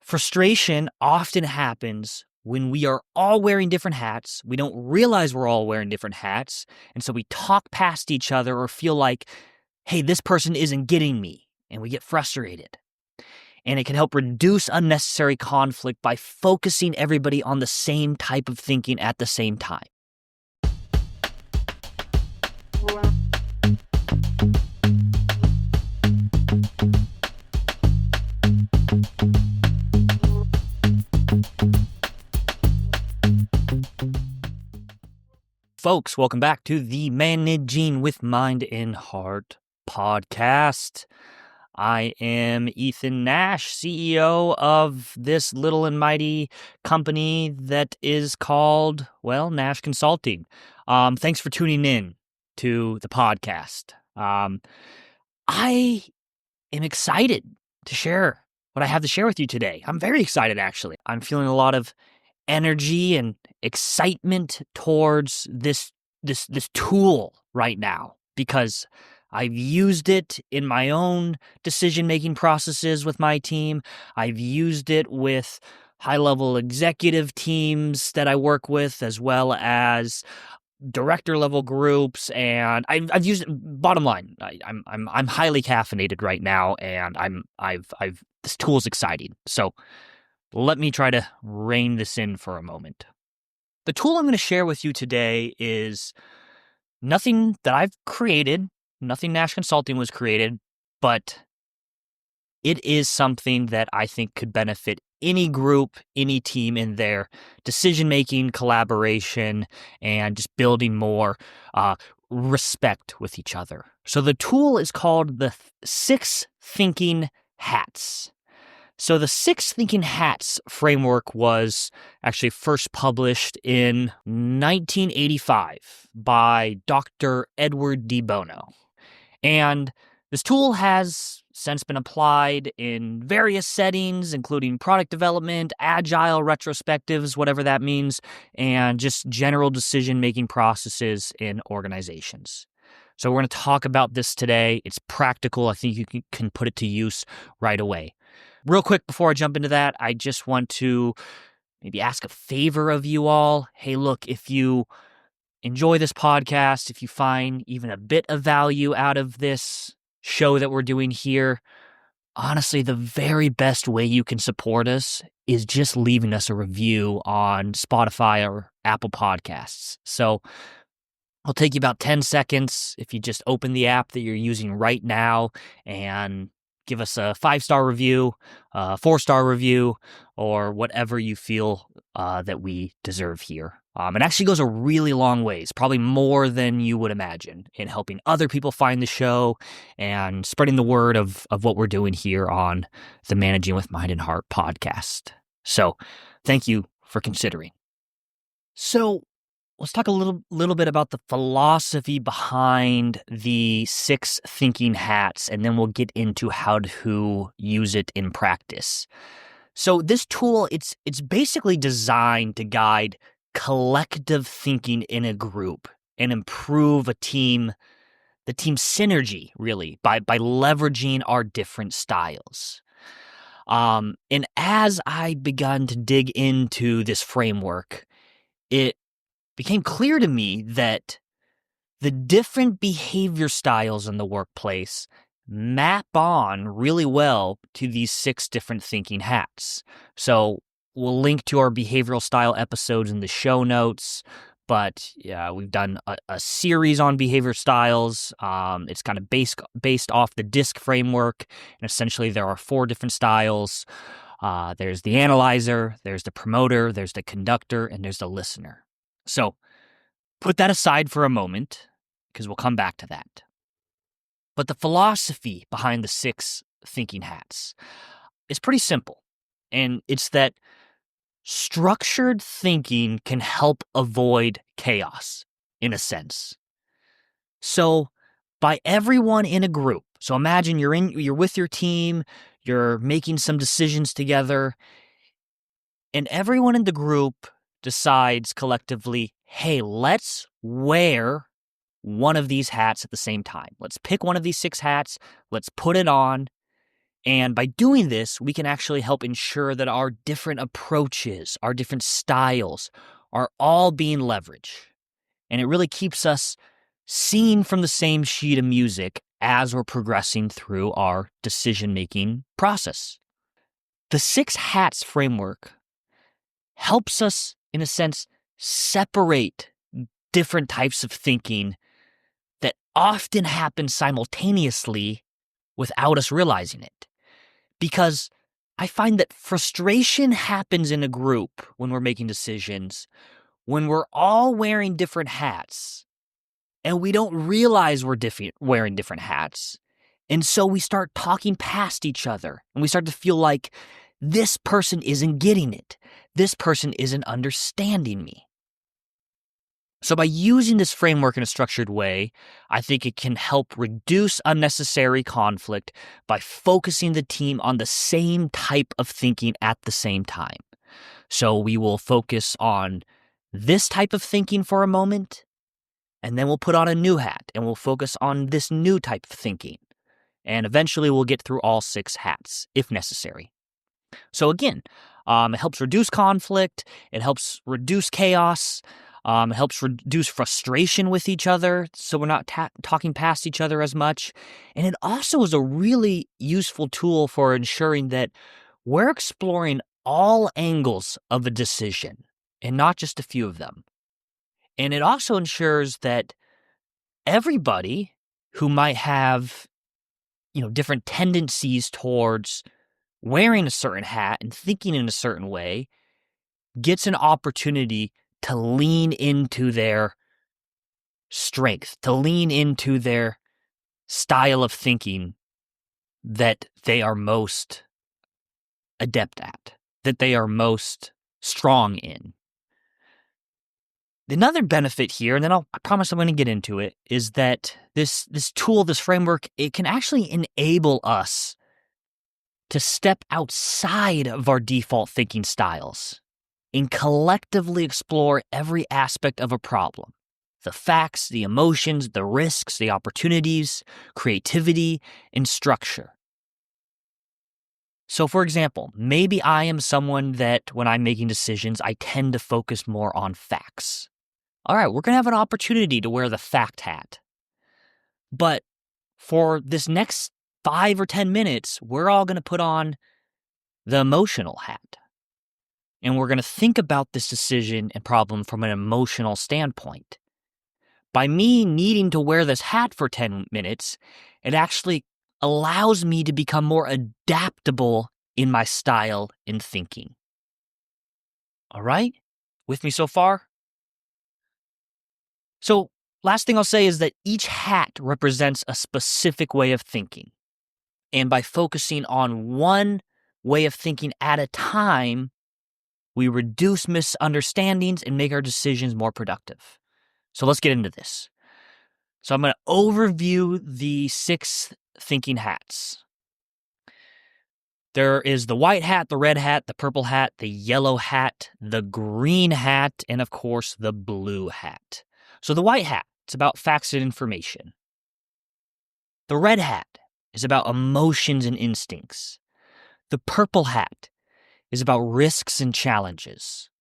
Frustration often happens when we are all wearing different hats. We don't realize we're all wearing different hats. And so we talk past each other or feel like, hey, this person isn't getting me. And we get frustrated. And it can help reduce unnecessary conflict by focusing everybody on the same type of thinking at the same time. Folks, welcome back to the Managing with Mind and Heart podcast. I am Ethan Nash, CEO of this little and mighty company that is called, Nash Consulting. Thanks for tuning in to the podcast. I am excited to share what I have to share with you today. I'm very excited, actually. I'm feeling a lot of energy and excitement towards this tool right now because I've used it in my own decision-making processes with my team. I've used it with high-level executive teams that I work with, as well as director-level groups, and I've used it. Bottom line, I'm highly caffeinated right now, and this tool is exciting. So let me try to rein this in for a moment. The tool I'm going to share with you today is nothing that I've created, nothing Nash Consulting was created, but it is something that I think could benefit any group, any team in their decision-making, collaboration, and just building more respect with each other. So the tool is called the 6 Thinking Hats. So the 6 Thinking Hats framework was actually first published in 1985 by Dr. Edward D. Bono. And this tool has since been applied in various settings, including product development, agile retrospectives, whatever that means, and just general decision-making processes in organizations. So we're going to talk about this today. It's practical. I think you can put it to use right away. Real quick, before I jump into that, I just want to maybe ask a favor of you all. Hey, look, if you enjoy this podcast, if you find even a bit of value out of this show that we're doing here, honestly, the very best way you can support us is just leaving us a review on Spotify or Apple Podcasts. So it'll take you about 10 seconds if you just open the app that you're using right now and give us a 5-star review, a 4-star review, or whatever you feel that we deserve here. It actually goes a really long ways, probably more than you would imagine, in helping other people find the show and spreading the word of what we're doing here on the Managing with Mind and Heart podcast. So thank you for considering. So let's talk a little bit about the philosophy behind the 6 Thinking Hats, and then we'll get into how to use it in practice. So this tool, it's basically designed to guide collective thinking in a group and improve the team synergy, really, by leveraging our different styles. And as I begun to dig into this framework, it became clear to me that the different behavior styles in the workplace map on really well to these 6 different thinking hats. So we'll link to our behavioral style episodes in the show notes, but yeah, we've done a series on behavior styles. It's kind of based off the DISC framework, and essentially there are 4 different styles. There's the analyzer, there's the promoter, there's the conductor, and there's the listener. So put that aside for a moment, because we'll come back to that. But the philosophy behind the 6 Thinking Hats is pretty simple, and it's that structured thinking can help avoid chaos, in a sense. So by everyone in a group, so imagine you're with your team, you're making some decisions together, and everyone in the group decides collectively, hey, let's wear one of these hats at the same time. Let's pick one of these 6 hats, let's put it on, And by doing this, we can actually help ensure that our different approaches, our different styles are all being leveraged. And it really keeps us singing from the same sheet of music as we're progressing through our decision-making process. The 6 hats framework helps us, in a sense, separate different types of thinking that often happen simultaneously without us realizing it. Because I find that frustration happens in a group when we're making decisions, when we're all wearing different hats and we don't realize we're wearing different hats. And so we start talking past each other and we start to feel like this person isn't getting it. This person isn't understanding me. So by using this framework in a structured way, I think it can help reduce unnecessary conflict by focusing the team on the same type of thinking at the same time. So we will focus on this type of thinking for a moment, and then we'll put on a new hat and we'll focus on this new type of thinking. And eventually we'll get through all 6 hats if necessary. So again, it helps reduce conflict, it helps reduce chaos, it helps reduce frustration with each other so we're not talking past each other as much. And it also is a really useful tool for ensuring that we're exploring all angles of a decision and not just a few of them. And it also ensures that everybody who might have, different tendencies towards wearing a certain hat and thinking in a certain way gets an opportunity to lean into their strength, to lean into their style of thinking that they are most adept at, that they are most strong in. Another benefit here, and then I promise I'm going to get into it, is that this tool, this framework, it can actually enable us to step outside of our default thinking styles and collectively explore every aspect of a problem. The facts, the emotions, the risks, the opportunities, creativity, and structure. So for example, maybe I am someone that when I'm making decisions, I tend to focus more on facts. All right, we're going to have an opportunity to wear the fact hat. But for this next 5 or 10 minutes, we're all going to put on the emotional hat. And we're going to think about this decision and problem from an emotional standpoint. By me needing to wear this hat for 10 minutes, it actually allows me to become more adaptable in my style in thinking. All right? With me so far? So, last thing I'll say is that each hat represents a specific way of thinking. And by focusing on one way of thinking at a time, we reduce misunderstandings and make our decisions more productive. So let's get into this. So I'm going to overview the 6 thinking hats. There is the white hat, the red hat, the purple hat, the yellow hat, the green hat, and of course the blue hat. So the white hat, it's about facts and information. The red hat is about emotions and instincts. The purple hat is about risks and challenges.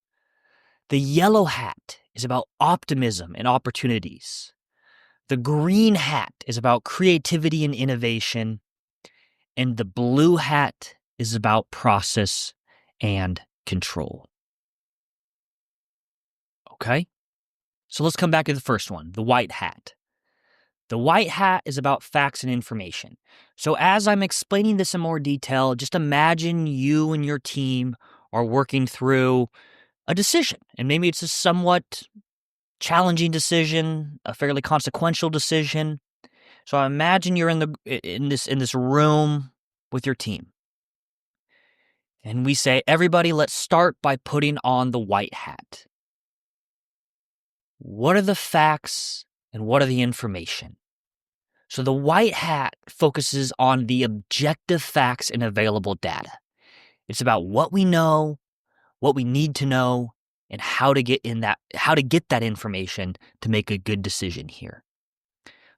The yellow hat is about optimism and opportunities. The green hat is about creativity and innovation. And the blue hat is about process and control. Okay? So let's come back to the first one, the white hat. The white hat is about facts and information. So as I'm explaining this in more detail, just imagine you and your team are working through a decision. And maybe it's a somewhat challenging decision, a fairly consequential decision. So I imagine you're in this room with your team. And we say, everybody, let's start by putting on the white hat. What are the facts and what are the information? So the white hat focuses on the objective facts and available data. It's about what we know, what we need to know, and how to get that information to make a good decision here.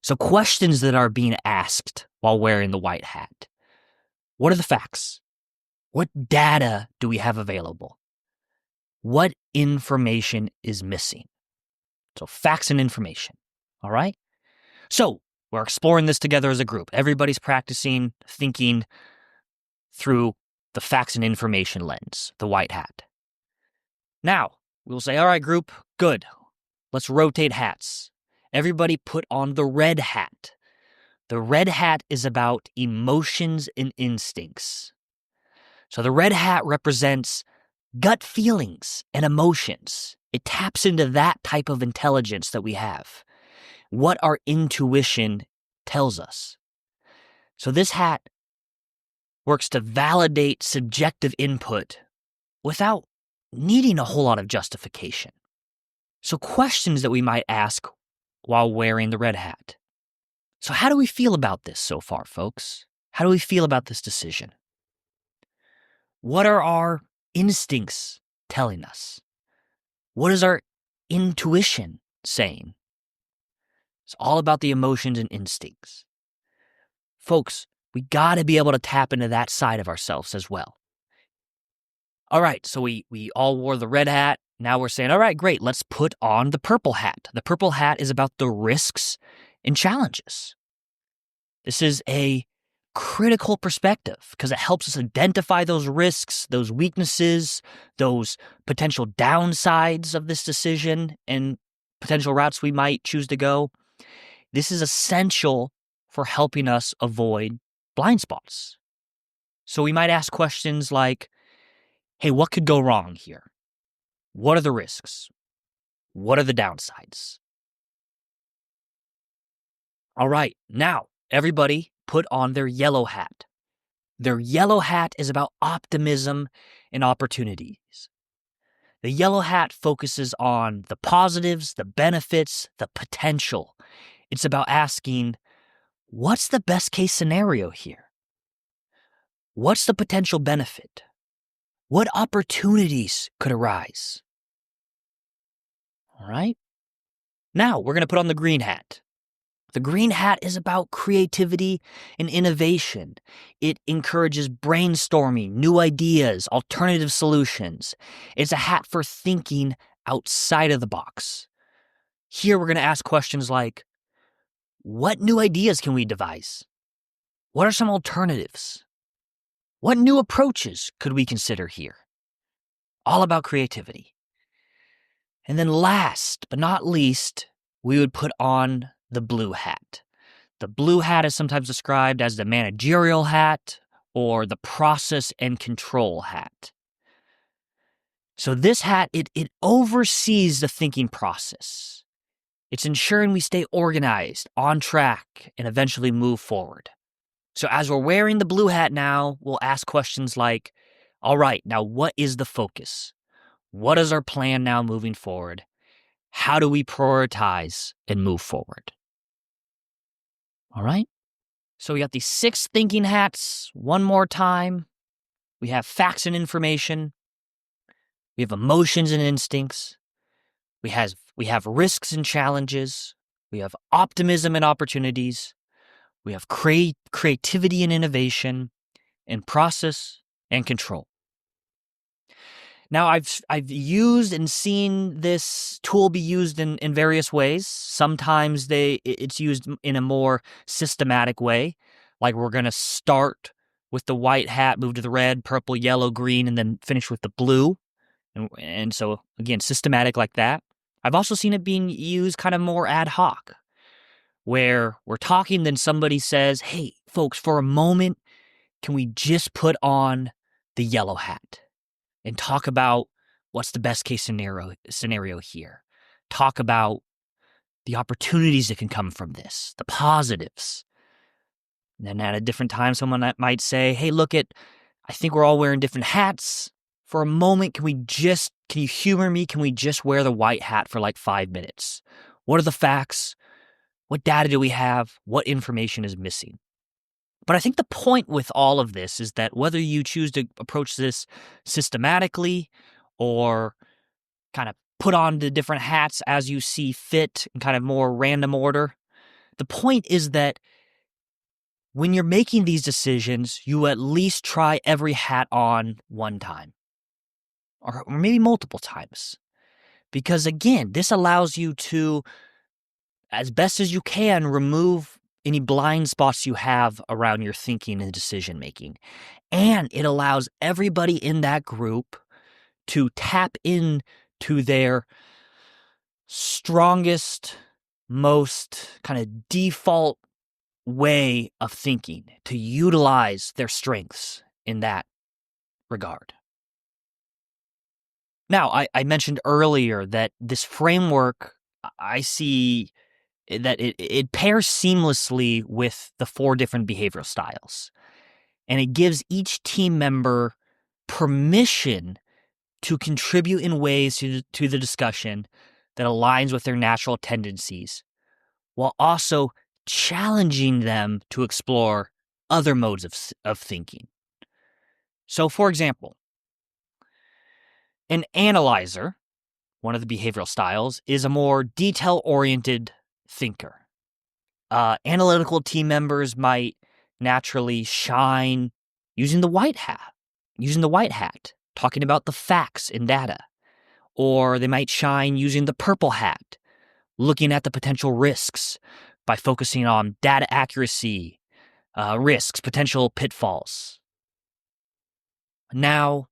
So questions that are being asked while wearing the white hat. What are the facts? What data do we have available? What information is missing? So facts and information, all right? So we're exploring this together as a group. Everybody's practicing thinking through the facts and information lens, the white hat. Now, we'll say, all right, group, good. Let's rotate hats. Everybody put on the red hat. The red hat is about emotions and instincts. So the red hat represents gut feelings and emotions. It taps into that type of intelligence that we have, what our intuition tells us. So this hat works to validate subjective input without needing a whole lot of justification. So questions that we might ask while wearing the red hat. So how do we feel about this so far, folks? How do we feel about this decision? What are our instincts telling us? What is our intuition saying? It's all about the emotions and instincts. Folks, we got to be able to tap into that side of ourselves as well. All right, so we all wore the red hat. Now we're saying, all right, great, let's put on the purple hat. The purple hat is about the risks and challenges. This is a critical perspective because it helps us identify those risks, those weaknesses, those potential downsides of this decision and potential routes we might choose to go. This is essential for helping us avoid blind spots. So we might ask questions like, hey, what could go wrong here? What are the risks? What are the downsides? All right, now everybody put on their yellow hat. Their yellow hat is about optimism and opportunities. The yellow hat focuses on the positives, the benefits, the potential. It's about asking, what's the best case scenario here? What's the potential benefit? What opportunities could arise? All right. Now we're going to put on the green hat. The green hat is about creativity and innovation. It encourages brainstorming, new ideas, alternative solutions. It's a hat for thinking outside of the box. Here we're going to ask questions like, what new ideas can we devise? What are some alternatives? What new approaches could we consider here? All about creativity. And then last but not least, we would put on the blue hat. The blue hat is sometimes described as the managerial hat or the process and control hat. So this hat, it oversees the thinking process. It's ensuring we stay organized, on track, and eventually move forward. So as we're wearing the blue hat now, we'll ask questions like, all right, now what is the focus? What is our plan now moving forward? How do we prioritize and move forward? All right. So we got these 6 thinking hats. One more time. We have facts and information. We have emotions and instincts. We have risks and challenges. We have optimism and opportunities. We have creativity and innovation, and process and control. Now, I've used and seen this tool be used in various ways. Sometimes it's used in a more systematic way, like we're going to start with the white hat, move to the red, purple, yellow, green, and then finish with the blue. And so, again, systematic like that. I've also seen it being used kind of more ad hoc, where we're talking, then somebody says, hey, folks, for a moment, can we just put on the yellow hat and talk about what's the best case scenario here? Talk about the opportunities that can come from this, the positives. And then at a different time, someone might say, hey, I think we're all wearing different hats. For a moment, can you humor me? Can we just wear the white hat for like 5 minutes? What are the facts? What data do we have? What information is missing? But I think the point with all of this is that whether you choose to approach this systematically or kind of put on the different hats as you see fit in kind of more random order, the point is that when you're making these decisions, you at least try every hat on one time or maybe multiple times. Because again, this allows you to, as best as you can, remove any blind spots you have around your thinking and decision making. And it allows everybody in that group to tap into their strongest, most kind of default way of thinking, to utilize their strengths in that regard. Now, I mentioned earlier that this framework, I see that it pairs seamlessly with the 4 different behavioral styles. And it gives each team member permission to contribute in ways to the discussion that aligns with their natural tendencies, while also challenging them to explore other modes of thinking. So, for example, an analyzer, one of the behavioral styles, is a more detail-oriented thinker. Analytical team members might naturally shine using the white hat, talking about the facts and data. Or they might shine using the purple hat, looking at the potential risks by focusing on data accuracy, risks, potential pitfalls. Now,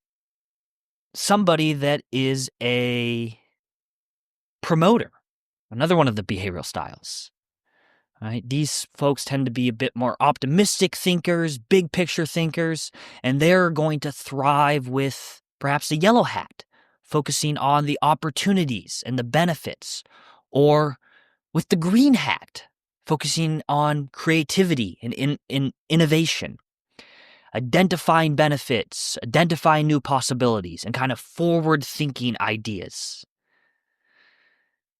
somebody that is a promoter, another one of the behavioral styles. Right? These folks tend to be a bit more optimistic thinkers, big picture thinkers, and they're going to thrive with perhaps the yellow hat, focusing on the opportunities and the benefits, or with the green hat, focusing on creativity and in innovation, identifying benefits, identifying new possibilities, and kind of forward-thinking ideas.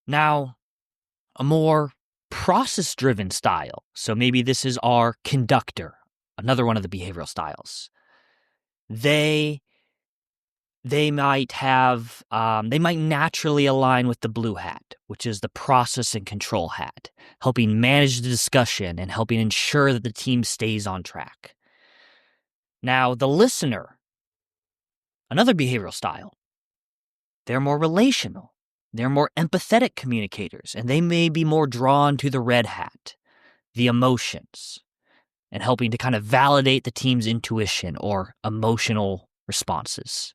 Now, a more process-driven style, so maybe this is our conductor, another one of the behavioral styles. They might naturally align with the blue hat, which is the process and control hat, helping manage the discussion and helping ensure that the team stays on track. Now, the listener, another behavioral style, they're more relational. They're more empathetic communicators, and they may be more drawn to the red hat, the emotions, and helping to kind of validate the team's intuition or emotional responses.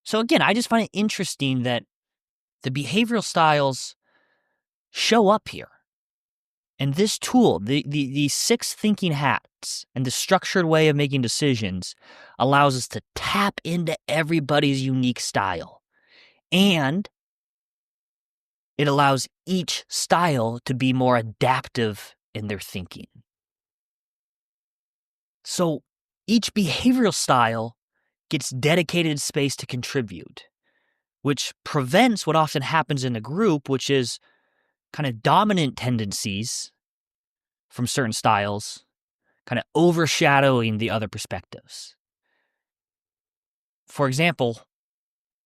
So again, I just find it interesting that the behavioral styles show up here. And this tool, the 6 thinking hats and the structured way of making decisions allows us to tap into everybody's unique style. And it allows each style to be more adaptive in their thinking. So each behavioral style gets dedicated space to contribute, which prevents what often happens in a group, which is kind of dominant tendencies from certain styles, kind of overshadowing the other perspectives. For example,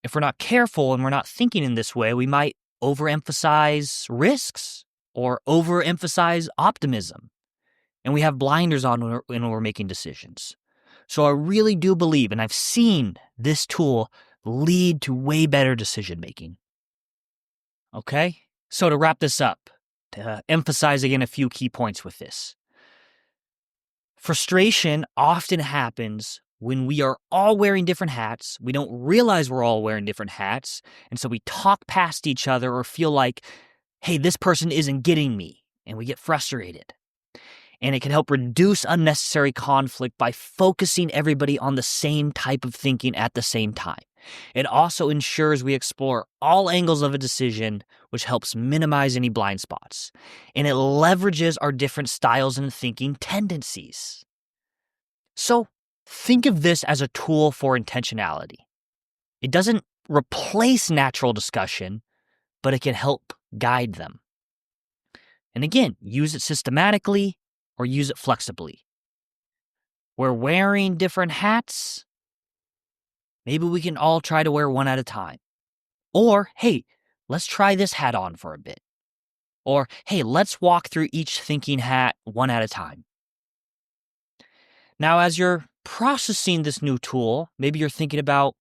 if we're not careful and we're not thinking in this way, we might overemphasize risks or overemphasize optimism, and we have blinders on when we're making decisions. So I really do believe, and I've seen this tool lead to way better decision making. Okay? So to wrap this up, to emphasize again a few key points with this. Frustration often happens when we are all wearing different hats. We don't realize we're all wearing different hats. And so we talk past each other or feel like, hey, this person isn't getting me. And we get frustrated. And it can help reduce unnecessary conflict by focusing everybody on the same type of thinking at the same time. It also ensures we explore all angles of a decision, which helps minimize any blind spots. And it leverages our different styles and thinking tendencies. So think of this as a tool for intentionality. It doesn't replace natural discussion, but it can help guide them. And again, use it systematically or use it flexibly. We're wearing different hats. Maybe we can all try to wear one at a time. Or, hey, let's try this hat on for a bit. Or, hey, let's walk through each thinking hat one at a time. Now, as you're processing this new tool, maybe you're thinking about,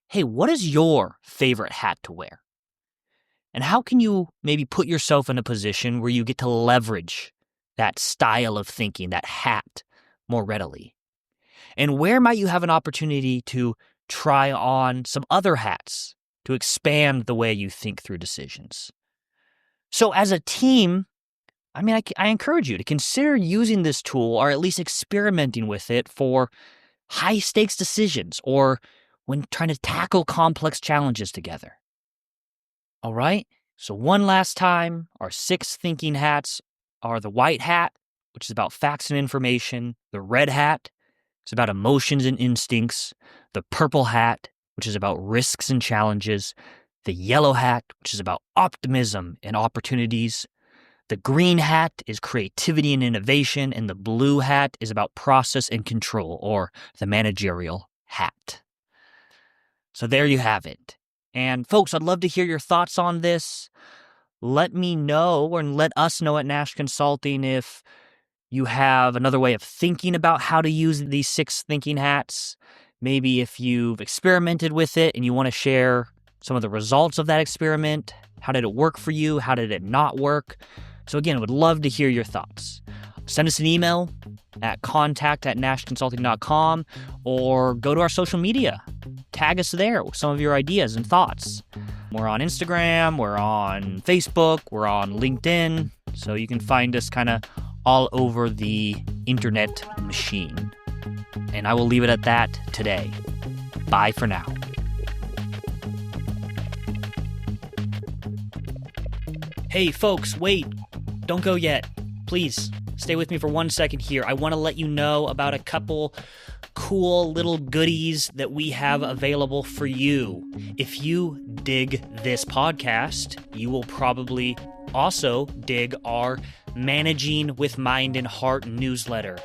hey, what is your favorite hat to wear? And how can you maybe put yourself in a position where you get to leverage that style of thinking, that hat, more readily? And where might you have an opportunity to try on some other hats to expand the way you think through decisions? So as a team, I encourage you to consider using this tool or at least experimenting with it for high stakes decisions or when trying to tackle complex challenges together. All right, so one last time, our 6 thinking hats are the white hat, which is about facts and information, the red hat, it's about emotions and instincts, the purple hat, which is about risks and challenges, the yellow hat, which is about optimism and opportunities, the green hat is creativity and innovation, and the blue hat is about process and control, or the managerial hat. So there you have it. And folks, I'd love to hear your thoughts on this. Let me know, and let us know at Nash Consulting if you have another way of thinking about how to use these 6 thinking hats. Maybe if you've experimented with it and you want to share some of the results of that experiment. How did it work for you? How did it not work? So again, I would love to hear your thoughts. Send us an email at contact@nashconsulting.com or go to our social media. Tag us there with some of your ideas and thoughts. We're on Instagram, we're on Facebook, we're on LinkedIn, so you can find us kind of all over the internet machine. And I will leave it at that today. Bye for now. Hey folks, wait, don't go yet. Please stay with me for 1 second here. I want to let you know about a couple cool little goodies that we have available for you. If you dig this podcast, you will probably also dig our Managing with Mind and Heart newsletter.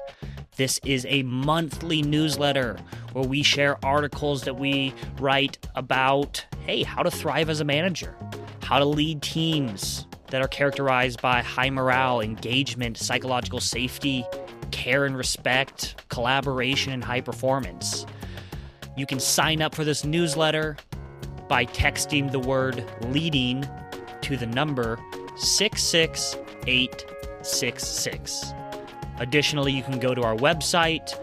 This is a monthly newsletter where we share articles that we write about, hey, how to thrive as a manager, how to lead teams that are characterized by high morale, engagement, psychological safety, care and respect, collaboration, and high performance. You can sign up for this newsletter by texting the word leading to the number 66866. Additionally, you can go to our website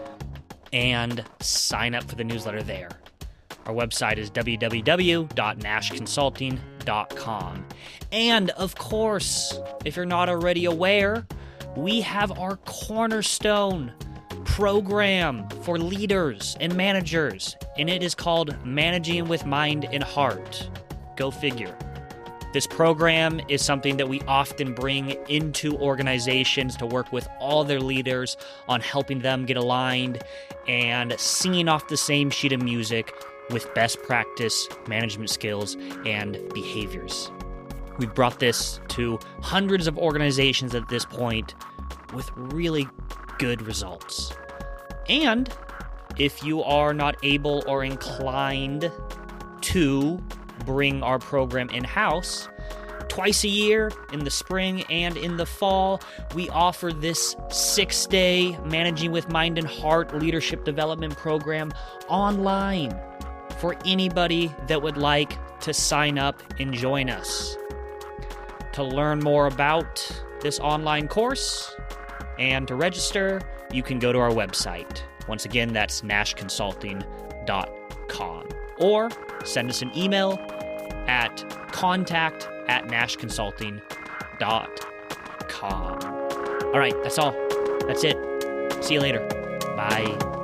and sign up for the newsletter there. Our website is www.nashconsulting.com. And of course, if you're not already aware, we have our cornerstone program for leaders and managers, and it is called Managing with Mind and Heart. Go figure. This program is something that we often bring into organizations to work with all their leaders on helping them get aligned and singing off the same sheet of music with best practice management skills and behaviors. We've brought this to hundreds of organizations at this point with really good results. And if you are not able or inclined to bring our program in-house, twice a year, in the spring and in the fall, we offer this 6-day Managing with Mind and Heart leadership development program online for anybody that would like to sign up and join us. To learn more about this online course and to register, you can go to our website. Once again, that's nashconsulting.com. Or send us an email at contact@nashconsulting.com. All right, that's all. That's it. See you later. Bye.